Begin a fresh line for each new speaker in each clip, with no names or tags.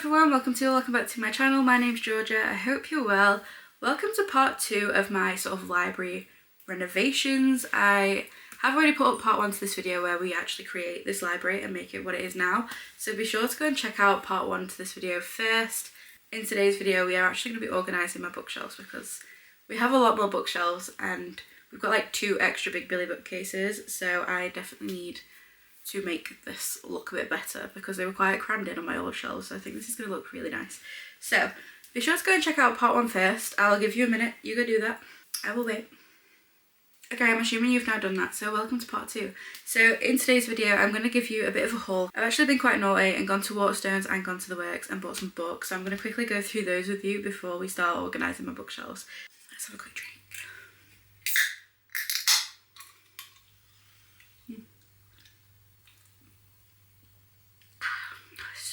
everyone, welcome back to my channel. My name's Georgia. I hope you're well. Welcome to part 2 of my sort of library renovations. I have already put up part 1 to this video where we actually create this library and make it what it is now. So be sure to go and check out part 1 to this video first. In today's video we are actually going to be organising my bookshelves because we have a lot more bookshelves and we've got like 2 extra big Billy bookcases, so I definitely need to make this look a bit better because they were quite crammed in on my old shelves, so I think this is going to look really nice. So be sure to go and check out part 1 first. I'll give you a minute, you go do that. I will wait. Okay, I'm assuming you've now done that, so welcome to part 2. So in today's video I'm going to give you a bit of a haul. I've actually been quite naughty and gone to Waterstones and gone to the Works and bought some books, so I'm going to quickly go through those with you before we start organising my bookshelves. Let's have a quick drink.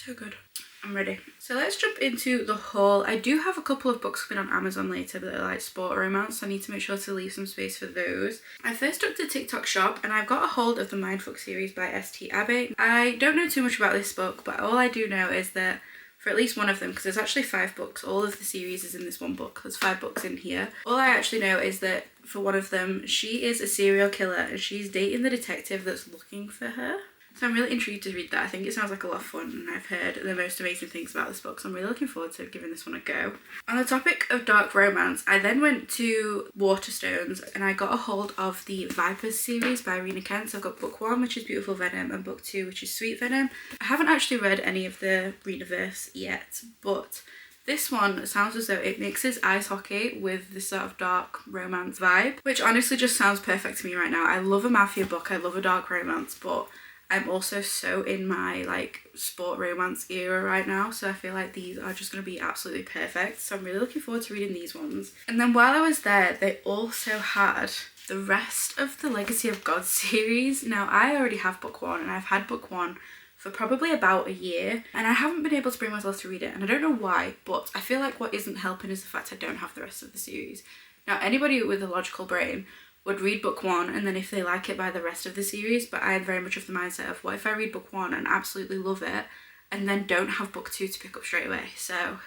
So good. I'm ready. So let's jump into the haul. I do have a couple of books coming on Amazon later that are like sport romance, so I need to make sure to leave some space for those. I first took to TikTok shop and I've got a hold of the Mindfuck series by St. Abbey. I don't know too much about this book, but all I do know is that for at least one of them, because there's actually 5 books, all of the series is in this one book, there's 5 books in here. All I actually know is that for one of them, she is a serial killer and she's dating the detective that's looking for her. So I'm really intrigued to read that. I think it sounds like a lot of fun and I've heard the most amazing things about this book, so I'm really looking forward to giving this one a go. On the topic of dark romance, I then went to Waterstones and I got a hold of the Vipers series by Rena Kent. So I've got book 1, which is Beautiful Venom, and book 2, which is Sweet Venom. I haven't actually read any of the Renaverse yet, but this one sounds as though it mixes ice hockey with this sort of dark romance vibe, which honestly just sounds perfect to me right now. I love a mafia book, I love a dark romance, but I'm also so in my like sport romance era right now, so I feel like these are just going to be absolutely perfect. So I'm really looking forward to reading these ones. And then while I was there, they also had the rest of the Legacy of God series. Now I already have book 1 and I've had book 1 for probably about a year and I haven't been able to bring myself to read it, and I don't know why, but I feel like what isn't helping is the fact I don't have the rest of the series. Now anybody with a logical brain would read book 1 and then if they like it, buy the rest of the series, but I am very much of the mindset of what if I read book 1 and absolutely love it and then don't have book 2 to pick up straight away. So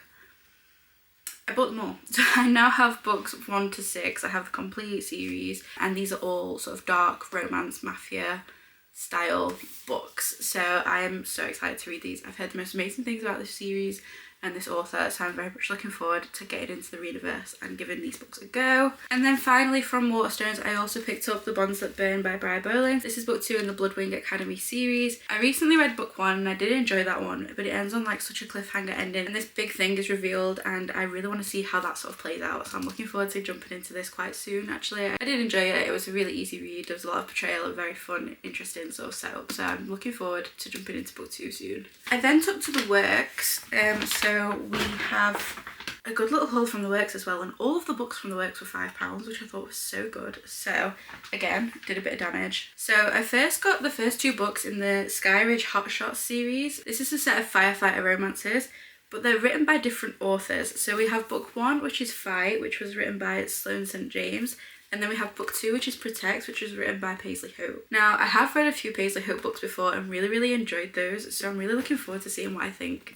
I bought them all. So I now have books 1 to 6. I have the complete series and these are all sort of dark romance mafia style books, so I am so excited to read these. I've heard the most amazing things about this series and this author, so I'm very much looking forward to getting into the Renaverse and giving these books a go. And then finally from Waterstones, I also picked up The Bonds That Burn by Bri Berlin. This is book 2 in the Bloodwing Academy series. I recently read book 1 and I did enjoy that one, but it ends on like such a cliffhanger ending and this big thing is revealed and I really want to see how that sort of plays out, so I'm looking forward to jumping into this quite soon. Actually, I did enjoy it. It was a really easy read. There was a lot of portrayal, a very fun, interesting sort of setup, so I'm looking forward to jumping into book 2 soon. I then took to the Works, so we have a good little haul from the Works as well, and all of the books from the Works were £5, which I thought was so good. So again, did a bit of damage. So I first got the first 2 books in the Skyridge Hot Shots series. This is a set of firefighter romances, but they're written by different authors. So we have book 1, which is Fight, which was written by Sloane St. James. And then we have book 2, which is Protect, which was written by Paisley Hope. Now, I have read a few Paisley Hope books before and really enjoyed those, so I'm really looking forward to seeing what I think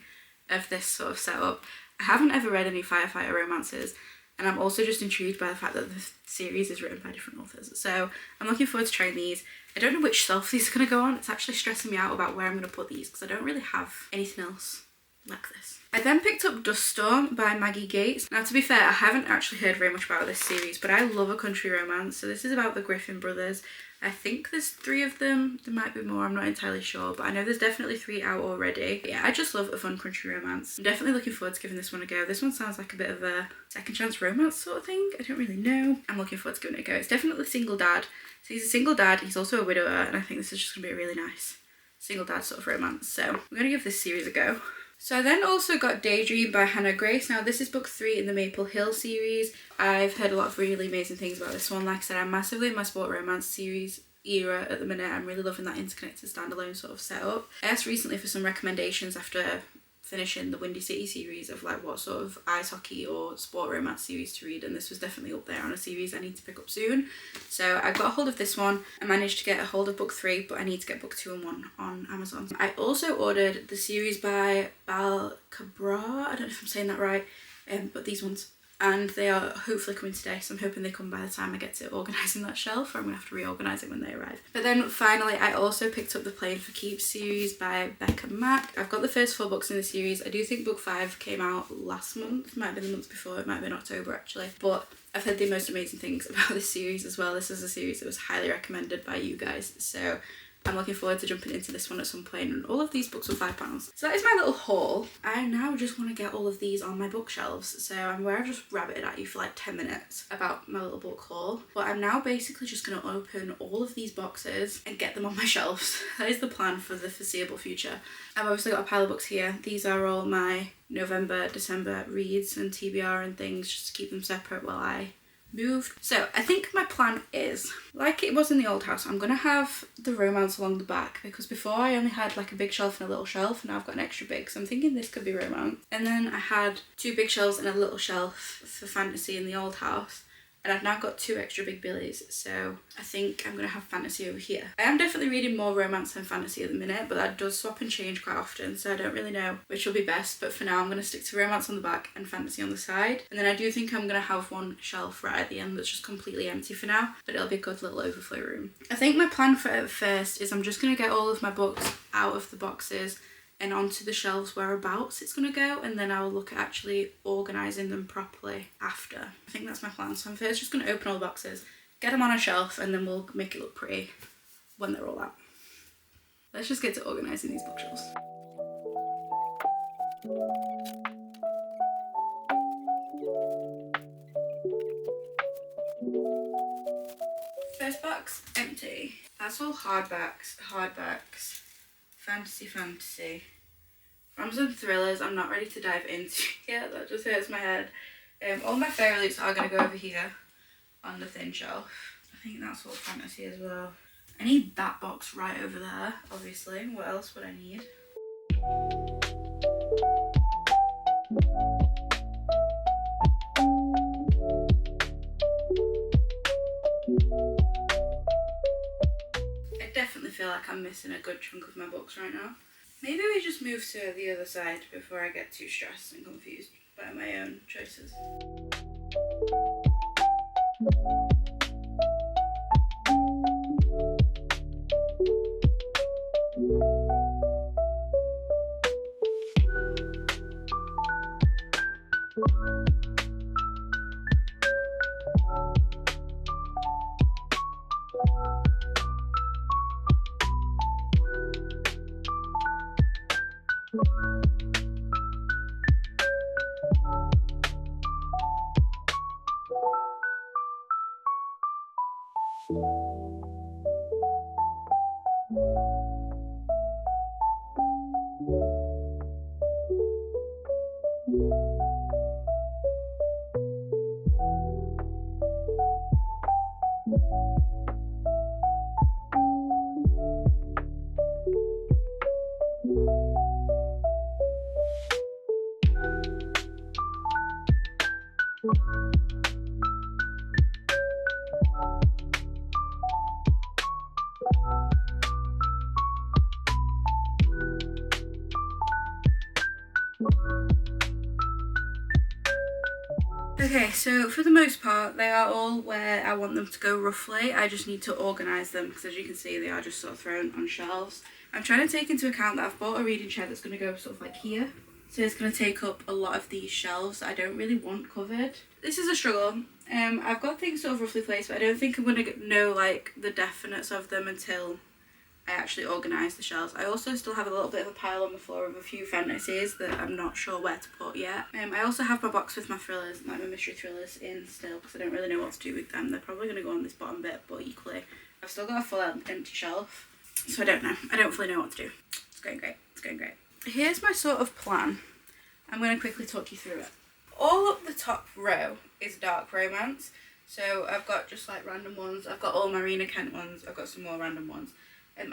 of this sort of setup. I haven't ever read any firefighter romances, and I'm also just intrigued by the fact that the series is written by different authors. So I'm looking forward to trying these. I don't know which shelf these are going to go on. It's actually stressing me out about where I'm going to put these because I don't really have anything else like this. I then picked up Dust Storm by Maggie Gates. Now to be fair, I haven't actually heard very much about this series, but I love a country romance. So this is about the Griffin brothers. I think there's 3 of them. There might be more, I'm not entirely sure, but I know there's definitely 3 out already. Yeah, I just love a fun country romance. I'm definitely looking forward to giving this one a go. This one sounds like a bit of a second chance romance sort of thing. I don't really know. I'm looking forward to giving it a go. It's definitely single dad. So he's a single dad, he's also a widower, and I think this is just gonna be a really nice single dad sort of romance. So I'm gonna give this series a go. So I then also got Daydream by Hannah Grace. Now this is book 3 in the Maple Hill series. I've heard a lot of really amazing things about this one. Like I said, I'm massively in my sport romance series era at the minute. I'm really loving that interconnected standalone sort of setup. I asked recently for some recommendations after finishing the Windy City series of like what sort of ice hockey or sport romance series to read, and this was definitely up there on a series I need to pick up soon. So I got a hold of this one. I managed to get a hold of book 3, but I need to get book 2 and 1 on Amazon. I also ordered the series by Cabra, I don't know if I'm saying that right, but these ones. And they are hopefully coming today, so I'm hoping they come by the time I get to organising that shelf, or I'm going to have to reorganise it when they arrive. But then finally I also picked up the Playing for Keeps series by Becca Mack. I've got the first 4 books in the series. I do think book 5 came out last month, might have been the month before, it might have been October actually. But I've heard the most amazing things about this series as well. This is a series that was highly recommended by you guys, so I'm looking forward to jumping into this one at some point, and all of these books were £5. So that is my little haul. I now just want to get all of these on my bookshelves, so I'm aware I've just rabbited at you for like 10 minutes about my little book haul, but I'm now basically just going to open all of these boxes and get them on my shelves. That is the plan for the foreseeable future. I've obviously got a pile of books here. These are all my November, December reads and TBR and things, just to keep them separate while I moved. So I think my plan is, like it was in the old house, I'm gonna have the romance along the back, because before I only had like a big shelf and a little shelf, and now I've got an extra big, so I'm thinking this could be romance. And then I had 2 big shelves and a little shelf for fantasy in the old house, and I've now got 2 extra big billies, so I think I'm gonna have fantasy over here. I am definitely reading more romance than fantasy at the minute, but that does swap and change quite often, so I don't really know which will be best, but for now I'm gonna stick to romance on the back and fantasy on the side. And then I do think I'm gonna have one shelf right at the end that's just completely empty for now, but it'll be a good little overflow room. I think my plan for it at first is I'm just gonna get all of my books out of the boxes and onto the shelves whereabouts it's going to go, and then I'll look at actually organising them properly after. I think that's my plan. So I'm first just going to open all the boxes, get them on a shelf, and then we'll make it look pretty when they're all out. Let's just get to organising these bookshelves. First box, empty. That's all hardbacks, fantasy. From some thrillers I'm not ready to dive into yet, that just hurts my head. All my fairy loops are going to go over here on the thin shelf. I think that's all fantasy as well. I need that box right over there, obviously. What else would I need? I definitely feel like I'm missing a good chunk of my books right now. Maybe we just move to the other side before I get too stressed and confused by my own choices. Okay, so for the most part, they are all where I want them to go roughly. I just need to organise them, because as you can see, they are just sort of thrown on shelves. I'm trying to take into account that I've bought a reading chair that's going to go sort of like here. So it's going to take up a lot of these shelves that I don't really want covered. This is a struggle. I've got things sort of roughly placed, but I don't think I'm going to know like the definites of them until I actually organise the shelves. I also still have a little bit of a pile on the floor of a few fantasies that I'm not sure where to put yet. I also have my box with my thrillers, like my mystery thrillers in still, because I don't really know what to do with them. They're probably going to go on this bottom bit, but equally I've still got a full empty shelf, so I don't know. I don't fully know what to do. It's going great. It's going great. Here's my sort of plan. I'm going to quickly talk you through it. All up the top row is dark romance. So I've got just like random ones. I've got all Marina Kent ones. I've got some more random ones.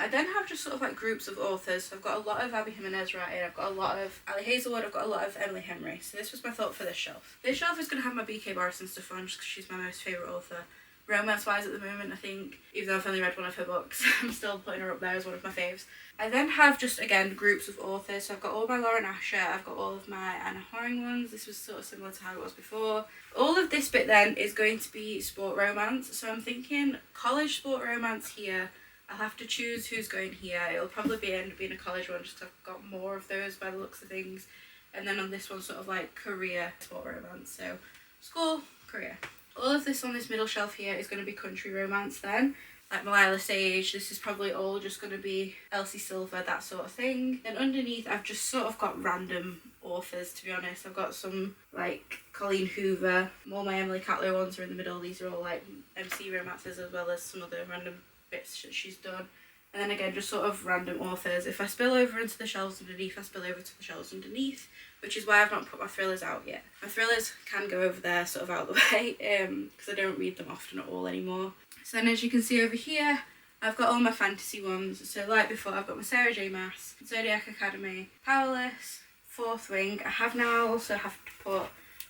I then have just sort of like groups of authors. So I've got a lot of Abby Jimenez writing, I've got a lot of Ali Hazelwood, I've got a lot of Emily Henry. So this was my thought for this shelf. This shelf is going to have my BK Barrison stuff on just because she's my most favourite author. Romance-wise at the moment, I think, even though I've only read one of her books, I'm still putting her up there as one of my faves. I then have just, again, groups of authors. So I've got all my Lauren Asher, I've got all of my Anna Horing ones. This was sort of similar to how it was before. All of this bit then is going to be sport romance. So I'm thinking college sport romance here. I'll have to choose who's going here. It'll probably end up being a college one just because I've got more of those by the looks of things. And then on this one, sort of like career sport romance. So school, career. All of this on this middle shelf here is going to be country romance then. Like Malila Sage, this is probably all just going to be Elsie Silver, that sort of thing. Then underneath I've just sort of got random authors, to be honest. I've got some like Colleen Hoover, all my Emily Catlow ones are in the middle. These are all like MC romances as well as some other random bits that she's done. And then again, just sort of random authors. If I spill over into the shelves underneath, I spill over to the shelves underneath, which is why I've not put my thrillers out yet. My thrillers can go over there, sort of out of the way, because I don't read them often at all anymore. So then as you can see over here, I've got all my fantasy ones. So like before, I've got my Sarah J Maas, Zodiac Academy, Powerless, Fourth Wing. I have now also have to put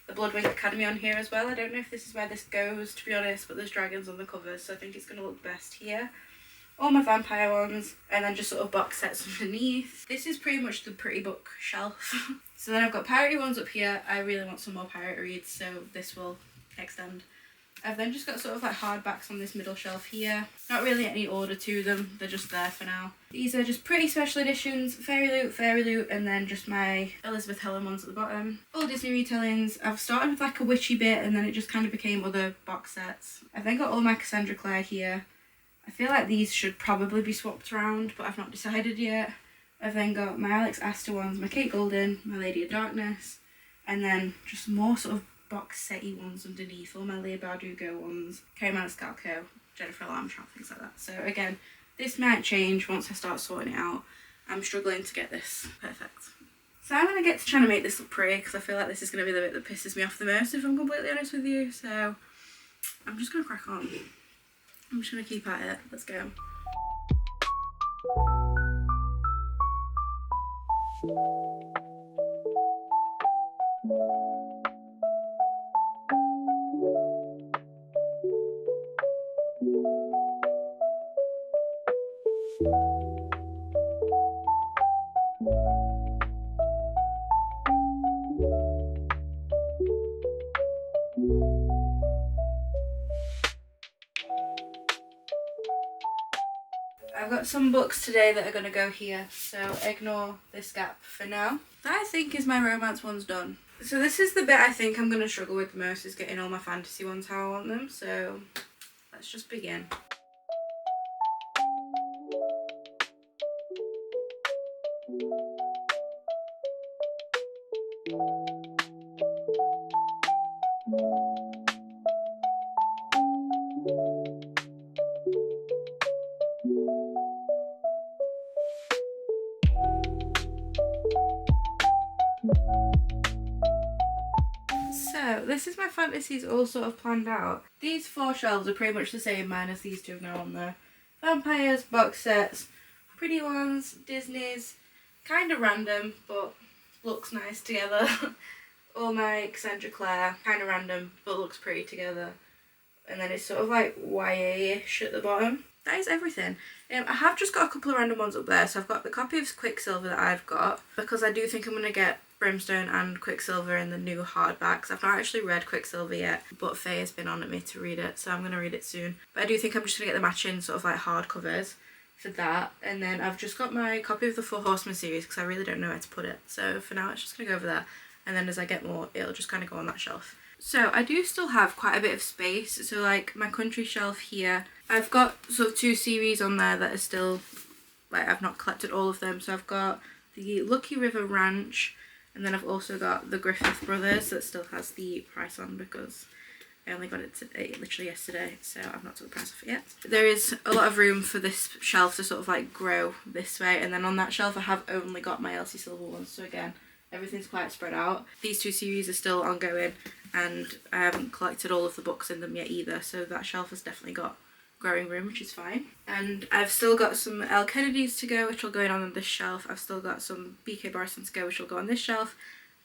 the Bloodwing Academy on here as well. I don't know if this is where this goes, to be honest, but there's dragons on the covers, so I think it's going to look best here. All my vampire ones, and then just sort of box sets underneath. This is pretty much the pretty book shelf. So then I've got piratey ones up here. I really want some more pirate reads, so this will extend. I've then just got sort of like hardbacks on this middle shelf here. Not really any order to them, they're just there for now. These are just pretty special editions, Fairy Loot, and then just my Elizabeth Helen ones at the bottom. All Disney retellings. I've started with like a witchy bit and then it just kind of became other box sets. I've then got all my Cassandra Clare here. I feel like these should probably be swapped around, but I've not decided yet. I've then got my Alex Astor ones, my Kate Golden, my Lady of Darkness, and then just more sort of box setty ones underneath, all my Leigh Bardugo ones, Kerry Maniscalco, Jennifer Armstrong, things like that. So again, this might change once I start sorting it out. I'm struggling to get this perfect. So I'm going to get to trying to make this look pretty, because I feel like this is going to be the bit that pisses me off the most, if I'm completely honest with you. So I'm just going to crack on. I'm just going to keep at it. Let's go. I've got some books today that are going to go here, so ignore this gap for now. That I think is my romance ones done. So this is the bit I think I'm going to struggle with the most, is getting all my fantasy ones how I want them, so let's just begin. So this is my fantasies all sort of planned out. These 4 shelves are pretty much the same minus these 2 now on there. Vampires, box sets, pretty ones, Disney's, kind of random but looks nice together. All my Cassandra Clare, kind of random but looks pretty together. And then it's sort of like YA-ish at the bottom. That is everything. I have just got a couple of random ones up there. So I've got the copy of Quicksilver that I've got, because I do think I'm going to get Brimstone and Quicksilver in the new hardbacks. I've not actually read Quicksilver yet, but Faye has been on at me to read it, so I'm going to read it soon. But I do think I'm just going to get the matching sort of like hardcovers for that. And then I've just got my copy of the Four Horsemen series, because I really don't know where to put it. So for now it's just going to go over there. And then as I get more, it'll just kind of go on that shelf. So I do still have quite a bit of space. So like my country shelf here, I've got sort of 2 series on there that are still, like I've not collected all of them. So I've got the Lucky River Ranch, and then I've also got the Griffith Brothers that still has the price on, because I only got it today, literally yesterday, so I've not took the price off it yet. There is a lot of room for this shelf to sort of like grow this way, and then on that shelf I have only got my Elsie Silver ones, so again, everything's quite spread out. These 2 series are still ongoing, and I haven't collected all of the books in them yet either, so that shelf has definitely got growing room, which is fine. And I've still got some L. Kennedys to go, which will go on this shelf. I've still got some BK Barriston to go, which will go on this shelf.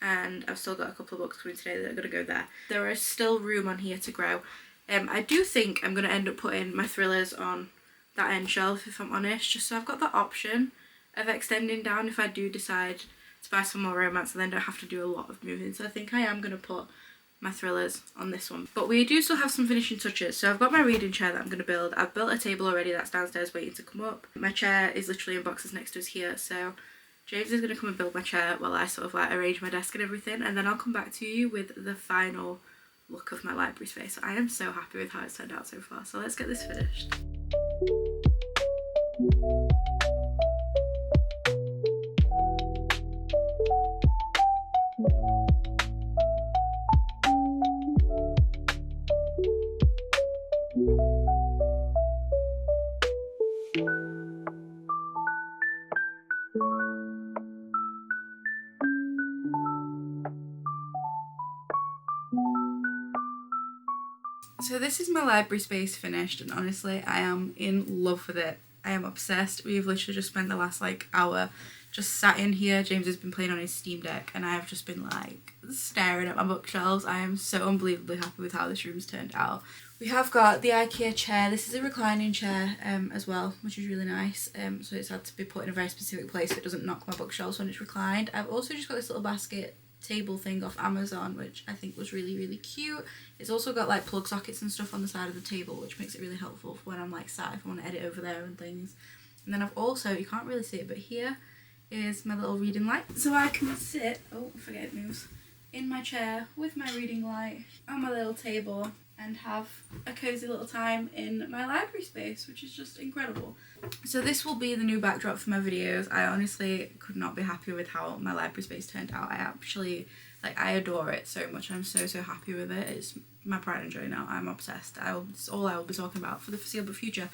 And I've still got a couple of books coming today that are going to go there. There is still room on here to grow. I do think I'm going to end up putting my thrillers on that end shelf, if I'm honest, just so I've got the option of extending down if I do decide to buy some more romance and then don't have to do a lot of moving. So I think I am going to put my thrillers on this one. But we do still have some finishing touches. So I've got my reading chair that I'm going to build. I've built a table already that's downstairs waiting to come up. My chair is literally in boxes next to us here, so James is going to come and build my chair while I sort of like arrange my desk and everything, and then I'll come back to you with the final look of my library space. So I am so happy with how it's turned out so far, so let's get this finished. So this is my library space finished, and honestly I am in love with it. I am obsessed. We've literally just spent the last like hour just sat in here. James has been playing on his Steam Deck and I have just been like staring at my bookshelves. I am so unbelievably happy with how this room's turned out. We have got the IKEA chair. This is a reclining chair as well, which is really nice. So it's had to be put in a very specific place so it doesn't knock my bookshelves when it's reclined. I've also just got this little basket table thing off Amazon, which I think was really, really cute. It's also got like plug sockets and stuff on the side of the table, which makes it really helpful for when I'm like sat, if I want to edit over there and things. And then I've also, you can't really see it, but here is my little reading light, so I can sit, oh I forget it moves, in my chair with my reading light on my little table and have a cozy little time in my library space, which is just incredible. So this will be the new backdrop for my videos. I honestly could not be happier with how my library space turned out. I actually, like, I adore it so much. I'm so happy with it. It's my pride and joy now. I'm obsessed. It's all I will be talking about for the foreseeable future.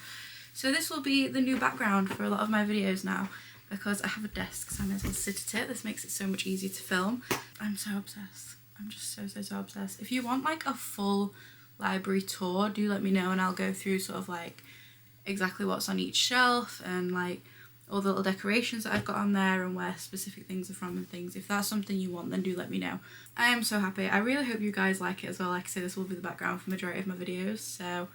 So this will be the new background for a lot of my videos now, because I have a desk, so I may as well sit at it. This makes it so much easier to film. I'm so obsessed. I'm just so obsessed. If you want like a full library tour, do let me know and I'll go through sort of like exactly what's on each shelf and like all the little decorations that I've got on there and where specific things are from and things. If that's something you want, then do let me know. I am so happy. I really hope you guys like it as well. Like I say, this will be the background for the majority of my videos, so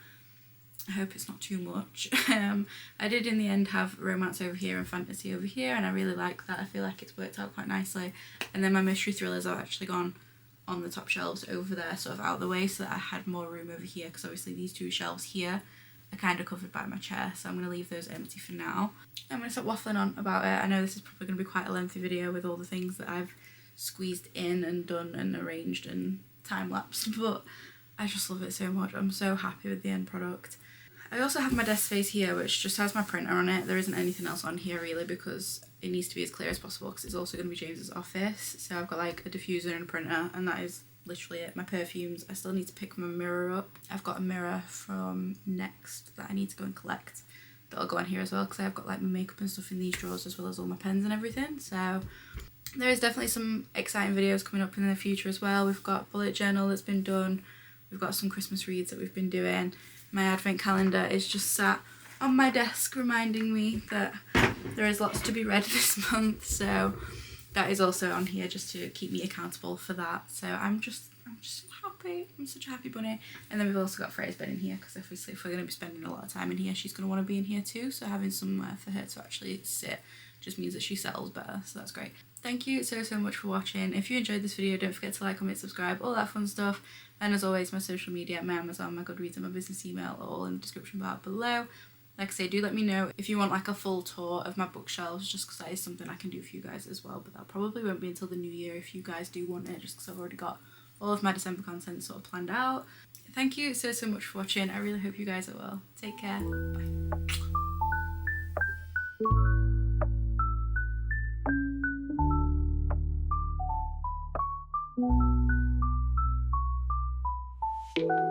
I hope it's not too much. I did in the end have romance over here and fantasy over here, and I really like that. I feel like it's worked out quite nicely. And then my mystery thrillers have actually gone on the top shelves over there, sort of out of the way, so that I had more room over here, because obviously these two shelves here are kind of covered by my chair, so I'm going to leave those empty for now. I'm going to stop waffling on about it. I know this is probably going to be quite a lengthy video with all the things that I've squeezed in and done and arranged and time-lapsed, but I just love it so much. I'm so happy with the end product. I also have my desk space here, which just has my printer on it. There isn't anything else on here really, because it needs to be as clear as possible, because it's also going to be James's office. So I've got like a diffuser and a printer, and that is literally it. My perfumes, I still need to pick my mirror up. I've got a mirror from Next that I need to go and collect. That'll go on here as well, because I've got like my makeup and stuff in these drawers, as well as all my pens and everything. So there is definitely some exciting videos coming up in the future as well. We've got bullet journal that's been done. We've got some Christmas reads that we've been doing. My advent calendar is just sat on my desk reminding me that there is lots to be read this month, so that is also on here just to keep me accountable for that. So I'm just happy. I'm such a happy bunny. And then we've also got Freya's bed in here, because obviously if we're going to be spending a lot of time in here, she's going to want to be in here too, so having somewhere for her to actually sit just means that she settles better, so that's great. Thank you so much for watching. If you enjoyed this video, don't forget to like, comment, subscribe, all that fun stuff. And as always, my social media, my Amazon, my Goodreads and my business email are all in the description bar below. Like I say, do let me know if you want like a full tour of my bookshelves, just because that is something I can do for you guys as well, but that probably won't be until the new year if you guys do want it, just because I've already got all of my December content sort of planned out. Thank you so much for watching. I really hope you guys are well. Take care. Bye.